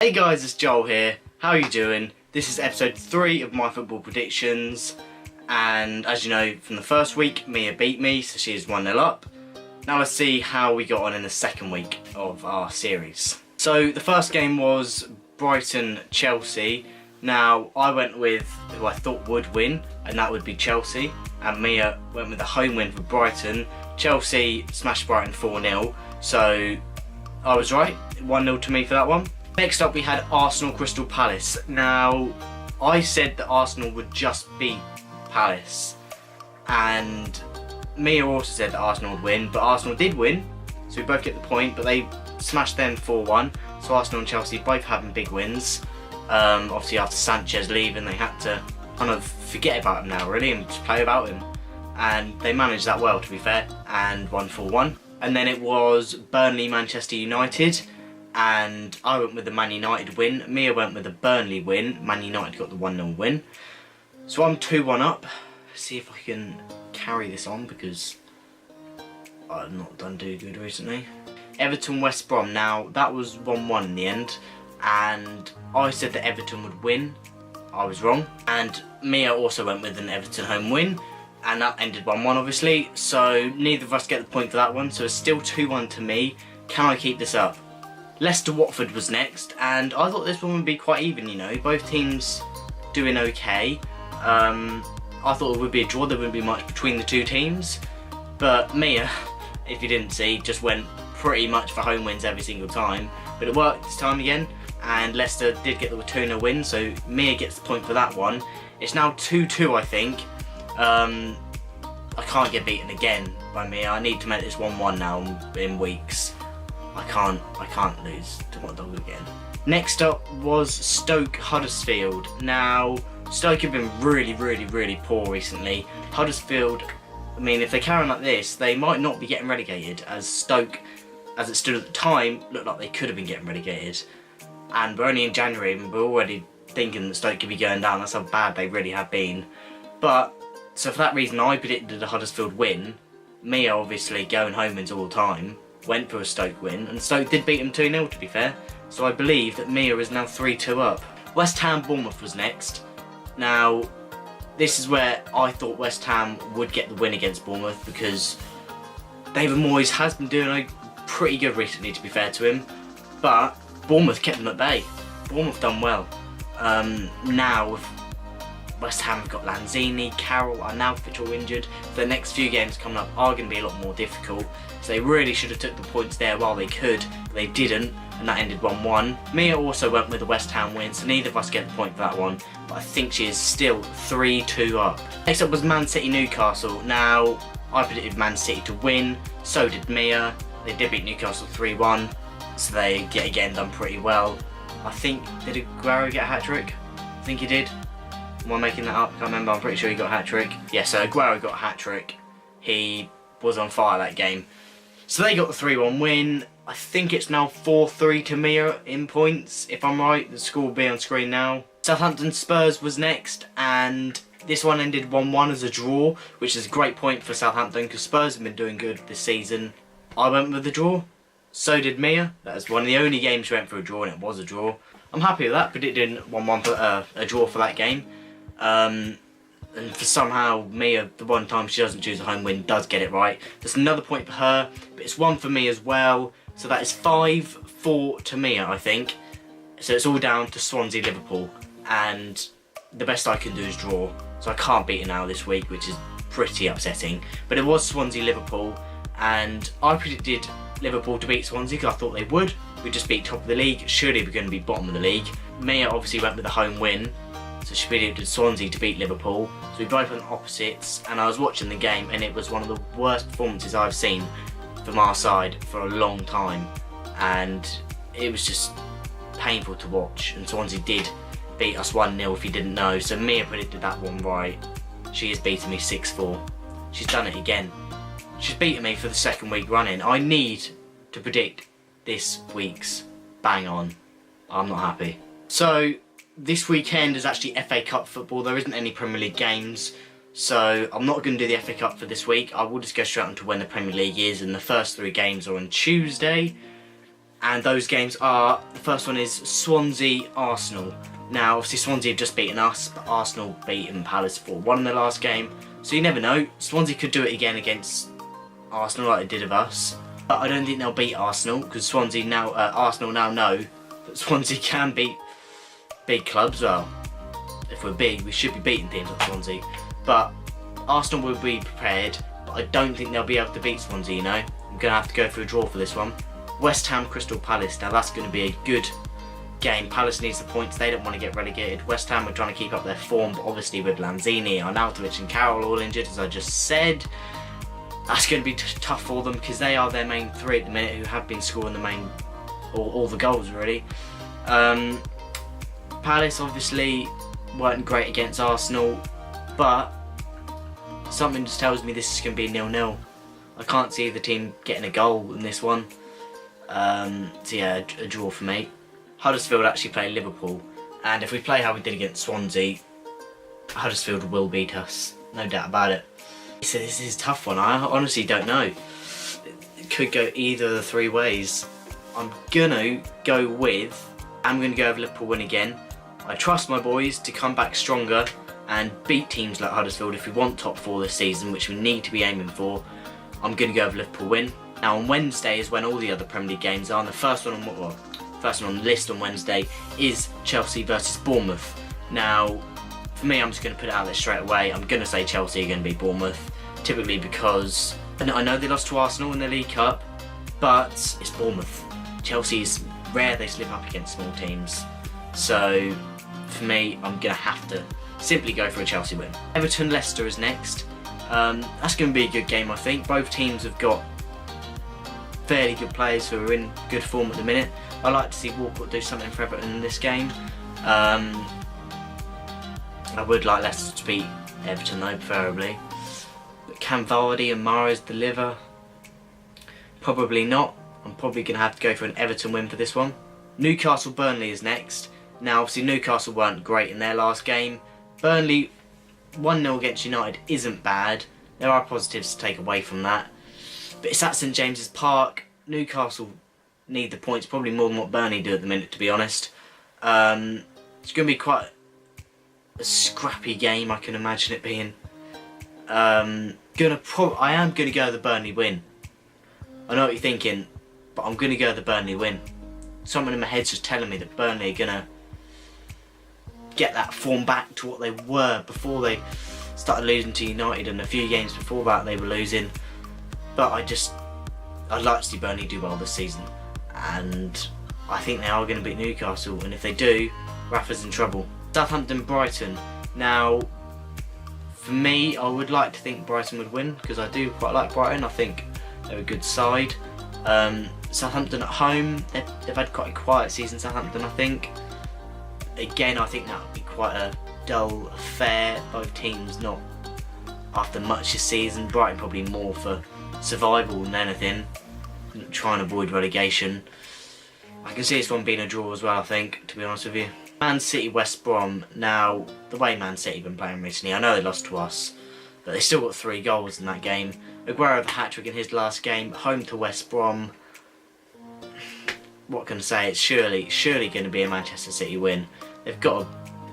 Hey guys, it's Joel here. How are you doing? This is episode 3 of my football predictions, and as you know from the first week, Mia beat me, so she is 1-0 up. Now let's see how we got on in the second week of our series. So the first game was Brighton-Chelsea. Now I went with who I thought would win, and that would be Chelsea, and Mia went with a home win for Brighton. Chelsea smashed Brighton 4-0, so I was right, 1-0 to me for that one. Next up we had Arsenal Crystal Palace. Now I said that Arsenal would just beat Palace, and Mia also said that Arsenal would win, but Arsenal did win, so we both get the point, but they smashed them 4-1, so Arsenal and Chelsea both having big wins. Obviously after Sanchez leaving, they had to kind of forget about him now really and just play without him, and they managed that well to be fair, and won 4-1. And then it was Burnley Manchester United, and I went with the Man United win. Mia went with the Burnley win. Man United got the 1-0 win. So I'm 2-1 up. Let's see if I can carry this on because I've not done too good recently. Everton West Brom. Now that was 1-1 in the end, and I said that Everton would win. I was wrong. And Mia also went with an Everton home win, and that ended 1-1 obviously. So neither of us get the point for that one. So it's still 2-1 to me. Can I keep this up? Leicester Watford was next, and I thought this one would be quite even, you know, both teams doing okay. I thought it would be a draw, there wouldn't be much between the two teams, but Mia, if you didn't see, just went pretty much for home wins every single time, but it worked this time again, and Leicester did get the 2-0 win, so Mia gets the point for that one. It's now 2-2 I think. I can't get beaten again by Mia. I need to make this 1-1 now in weeks. I can't lose to my dog again. Next up was Stoke Huddersfield. Now, Stoke have been really poor recently. Huddersfield, I mean, if they carry on like this, they might not be getting relegated, as Stoke, as it stood at the time, looked like they could have been getting relegated. And we're only in January and we're already thinking that Stoke could be going down. That's how bad they really have been. But, so for that reason, I predicted a Huddersfield win. Mia, obviously, going home wins all the time, went for a Stoke win, and Stoke did beat them 2-0 to be fair, so I believe that Mia is now 3-2 up. West Ham Bournemouth was next. Now this is where I thought West Ham would get the win against Bournemouth, because David Moyes has been doing pretty good recently to be fair to him, but Bournemouth kept them at bay. Bournemouth done well. Now with West Ham have got Lanzini, Carroll are now fit or injured. The next few games coming up are going to be a lot more difficult, so they really should have took the points there while they could, but they didn't, and that ended 1-1. Mia also went with a West Ham win, so neither of us get the point for that one, but I think she is still 3-2 up. Next up was Man City Newcastle. Now I predicted Man City to win, so did Mia. They did beat Newcastle 3-1, so they get again done pretty well. I think, did Aguero get a hat-trick? I think he did. Am I making that up? I can't remember. I'm pretty sure he got a hat-trick. Yeah, so Aguero got a hat-trick. He was on fire that game. So they got the 3-1 win. I think it's now 4-3 to Mia in points, if I'm right. The score will be on screen now. Southampton Spurs was next, and this one ended 1-1 as a draw, which is a great point for Southampton because Spurs have been doing good this season. I went with the draw. So did Mia. That was one of the only games she went for a draw, and it was a draw. I'm happy with that, predicting 1-1 for a draw for that game. And for somehow Mia, the one time she doesn't choose a home win, does get it right. That's another point for her, but it's one for me as well. So that is 5-4 to Mia, I think. So it's all down to Swansea Liverpool, and the best I can do is draw. So I can't beat her now this week, which is pretty upsetting. But it was Swansea Liverpool, and I predicted Liverpool to beat Swansea because I thought they would. We just beat top of the league. Surely we're going to be bottom of the league. Mia obviously went with a home win, so she predicted Swansea to beat Liverpool. So we both went opposites, and I was watching the game, and it was one of the worst performances I've seen from our side for a long time, and it was just painful to watch. And Swansea did beat us 1-0 if you didn't know, so Mia predicted that one right. She has beaten me 6-4. She's done it again. She's beaten me for the second week running. I need to predict this week's bang on. I'm not happy. So this weekend is actually FA Cup football. There isn't any Premier League games, so I'm not going to do the FA Cup for this week. I will just go straight on to when the Premier League is, and the first 3 games are on Tuesday. And those games are, the first one is Swansea-Arsenal. Now, obviously Swansea have just beaten us, but Arsenal beaten Palace 4-1 in their last game. So you never know, Swansea could do it again against Arsenal like they did of us. But I don't think they'll beat Arsenal, because Arsenal now know that Swansea can beat big clubs. Well, if we're big, we should be beating teams like Swansea. But Arsenal will be prepared, but I don't think they'll be able to beat Swansea, you know. I'm going to have to go for a draw for this one. West Ham Crystal Palace. Now that's going to be a good game. Palace needs the points. They don't want to get relegated. West Ham are trying to keep up their form, but obviously with Lanzini, Arnautovic and Carroll all injured, as I just said, that's going to be tough for them, because they are their main three at the minute who have been scoring all the goals really. Palace obviously weren't great against Arsenal, but something just tells me this is going to be 0-0. I can't see the team getting a goal in this one. So yeah, a draw for me. Huddersfield actually play Liverpool, and if we play how we did against Swansea, Huddersfield will beat us, no doubt about it. So this is a tough one. I honestly don't know. It could go either of the three ways. I'm gonna go with Liverpool win again. I trust my boys to come back stronger and beat teams like Huddersfield if we want top 4 this season, which we need to be aiming for. I'm gonna go with Liverpool win. Now on Wednesday is when all the other Premier League games are, and the first one on the list on Wednesday is Chelsea versus Bournemouth. Now, for me, I'm just going to put it out there straight away. I'm going to say Chelsea are going to beat Bournemouth, typically because I know they lost to Arsenal in the League Cup, but it's Bournemouth. Chelsea's rare they slip up against small teams. So, for me, I'm going to have to simply go for a Chelsea win. Everton-Leicester is next. That's going to be a good game, I think. Both teams have got fairly good players who are in good form at the minute. I like to see Walcott do something for Everton in this game. I would like Leicester to beat Everton though, preferably. But can Vardy and Mahrez deliver? Probably not. I'm probably going to have to go for an Everton win for this one. Newcastle-Burnley is next. Now obviously Newcastle weren't great in their last game. Burnley 1-0 against United isn't bad. There are positives to take away from that. But it's at St James's Park. Newcastle need the points probably more than what Burnley do at the minute, to be honest. It's going to be quite a scrappy game, I can imagine it being. I am going to go the Burnley win. I know what you're thinking, but I'm going to go the Burnley win. Something in my head's just telling me that Burnley are going to get that form back to what they were before they started losing to United, and a few games before that they were losing. But I'd like to see Burnley do well this season, and I think they are going to beat Newcastle, and if they do, Rafa's in trouble. Southampton-Brighton. Now, for me, I would like to think Brighton would win, because I do quite like Brighton. I think they're a good side. Southampton at home, they've had quite a quiet season, Southampton, I think. Again, I think that would be quite a dull affair. Both teams not after much this season. Brighton probably more for survival than anything, trying to avoid relegation. I can see this one being a draw as well, I think, to be honest with you. Man City West Brom. Now, the way Man City have been playing recently, I know they lost to us, but they still got 3 goals in that game. Aguero with a hat-trick in his last game, home to West Brom. What can I say? It's surely going to be a Manchester City win. They've got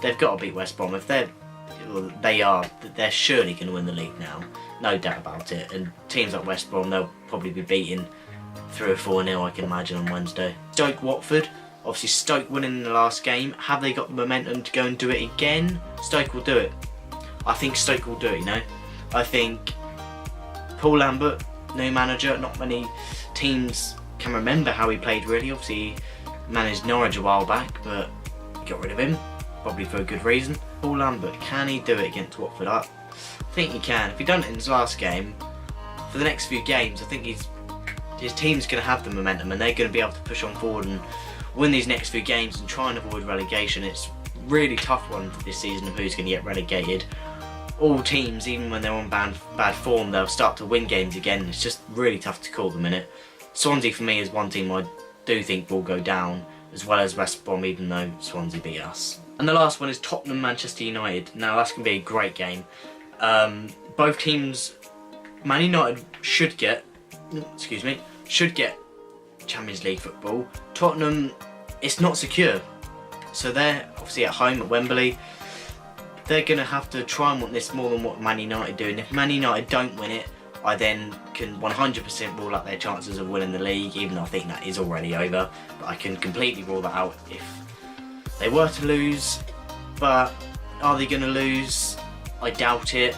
to beat West Brom. If they're surely going to win the league now, no doubt about it. And teams like West Brom, they'll probably be beating 3 or 4-0, I can imagine, on Wednesday. Stoke Watford. Obviously Stoke winning in the last game. Have they got the momentum to go and do it again? Stoke will do it. I think Stoke will do it, you know. I think Paul Lambert, new manager, not many teams can remember how he played really. Obviously he managed Norwich a while back, but got rid of him, probably for a good reason. Paul Lambert, can he do it against Watford? I think he can. If he done it in his last game, for the next few games, I think his team's going to have the momentum, and they're going to be able to push on forward and win these next few games and try and avoid relegation. It's a really tough one for this season of who's going to get relegated. All teams, even when they're on bad form, they'll start to win games again. It's just really tough to call at the minute. Swansea for me is one team I do think will go down, as well as West Brom, even though Swansea beat us. And the last one is Tottenham-Manchester United. Now that's going to be a great game. Both teams, Man United should get Champions League football, Tottenham, it's not secure. So they're obviously at home at Wembley. They're going to have to try and win this more than what Man United do. And if Man United don't win it, I then can 100% rule out their chances of winning the league, even though I think that is already over. But I can completely rule that out if they were to lose. But are they going to lose? I doubt it.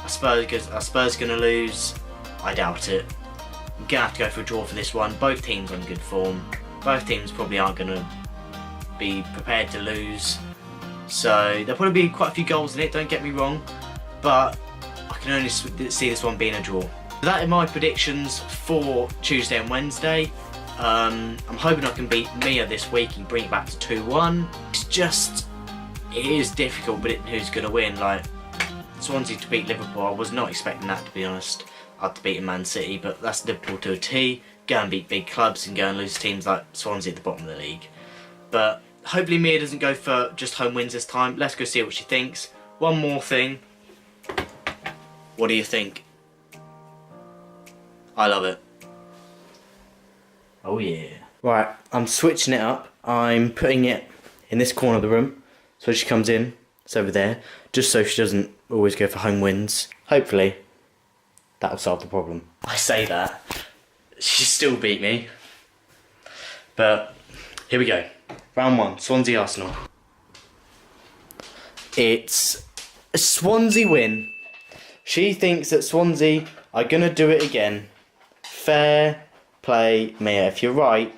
Are Spurs going to lose? I doubt it. I'm going to have to go for a draw for this one. Both teams on good form. Both teams probably aren't going to be prepared to lose. So there'll probably be quite a few goals in it, don't get me wrong. But I can only see this one being a draw. So that are my predictions for Tuesday and Wednesday. I'm hoping I can beat Mia this week and bring it back to 2-1. It is difficult predicting who's going to win. Like Swansea to beat Liverpool, I was not expecting that, to be honest. After beating Man City, but that's Liverpool to a T. Go and beat big clubs and go and lose teams like Swansea at the bottom of the league. But hopefully Mia doesn't go for just home wins this time. Let's go see what she thinks. One more thing. What do you think? I love it. Oh yeah. Right, I'm switching it up. I'm putting it in this corner of the room. So she comes in, it's over there. Just so she doesn't always go for home wins. Hopefully, that'll solve the problem. I say that. She still beat me. But, here we go. Round 1, Swansea Arsenal. It's a Swansea win. She thinks that Swansea are going to do it again. Fair play, Mia. If you're right,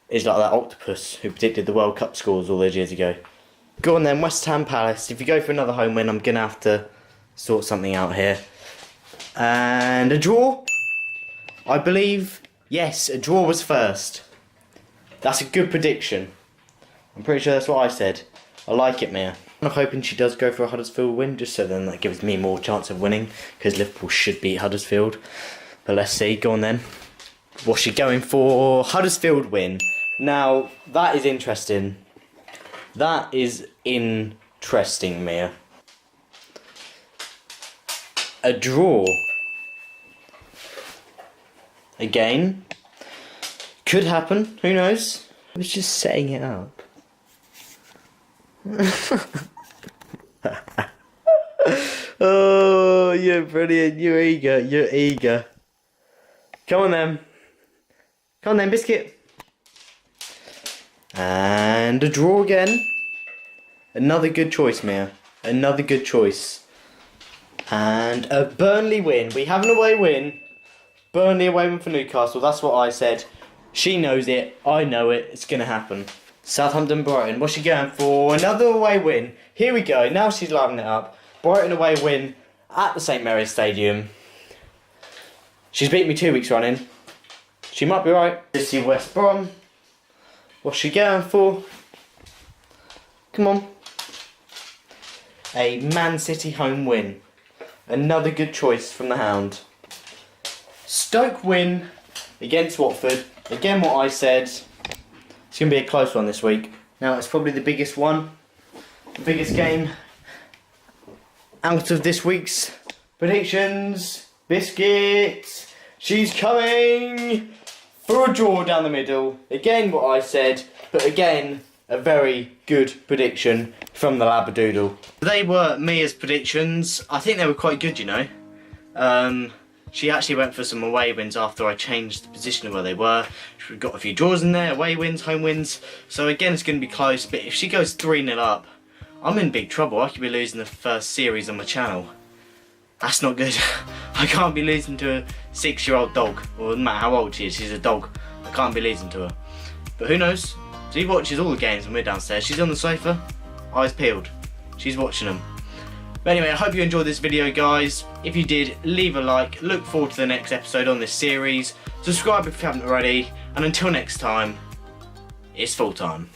it's like that octopus who predicted the World Cup scores all those years ago. Go on then, West Ham Palace. If you go for another home win, I'm going to have to sort something out here. And a draw? I believe, yes, a draw was first. That's a good prediction. I'm pretty sure that's what I said. I like it, Mia. I'm hoping she does go for a Huddersfield win, just so then that gives me more chance of winning, because Liverpool should beat Huddersfield. But let's see, go on then. What's she going for? Huddersfield win. Now, that is interesting. That is interesting, Mia. A draw. Again. Could happen, who knows? I was just setting it up. Oh, you're brilliant. You're eager. You're eager. Come on then. Come on then, biscuit. And a draw again. Another good choice, Mia. Another good choice. And a Burnley win. We have an away win. Burnley away win for Newcastle. That's what I said. She knows it. I know it. It's going to happen. Southampton Brighton. What's she going for? Another away win. Here we go. Now she's lining it up. Brighton away win at the St Mary's Stadium. She's beat me 2 weeks running. She might be right. Let's see West Brom. What's she going for? Come on. A Man City home win. Another good choice from the Hound. Stoke win against Watford. Again, what I said. It's going to be a close one this week. Now, it's probably the biggest one. The biggest game out of this week's predictions. Biscuit. She's coming for a draw down the middle. Again, what I said. But again, a very good prediction from the Labradoodle. They were Mia's predictions. I think they were quite good, you know. She actually went for some away wins after I changed the position of where they were. She got a few draws in there, away wins, home wins. So again, it's going to be close. But if she goes 3-0 up, I'm in big trouble. I could be losing the first series on my channel. That's not good. I can't be losing to a 6-year-old dog. Or no matter how old she is, she's a dog. I can't be losing to her. But who knows? She watches all the games when we're downstairs. She's on the sofa, eyes peeled. She's watching them. But anyway, I hope you enjoyed this video, guys. If you did, leave a like. Look forward to the next episode on this series. Subscribe if you haven't already. And until next time, it's full time.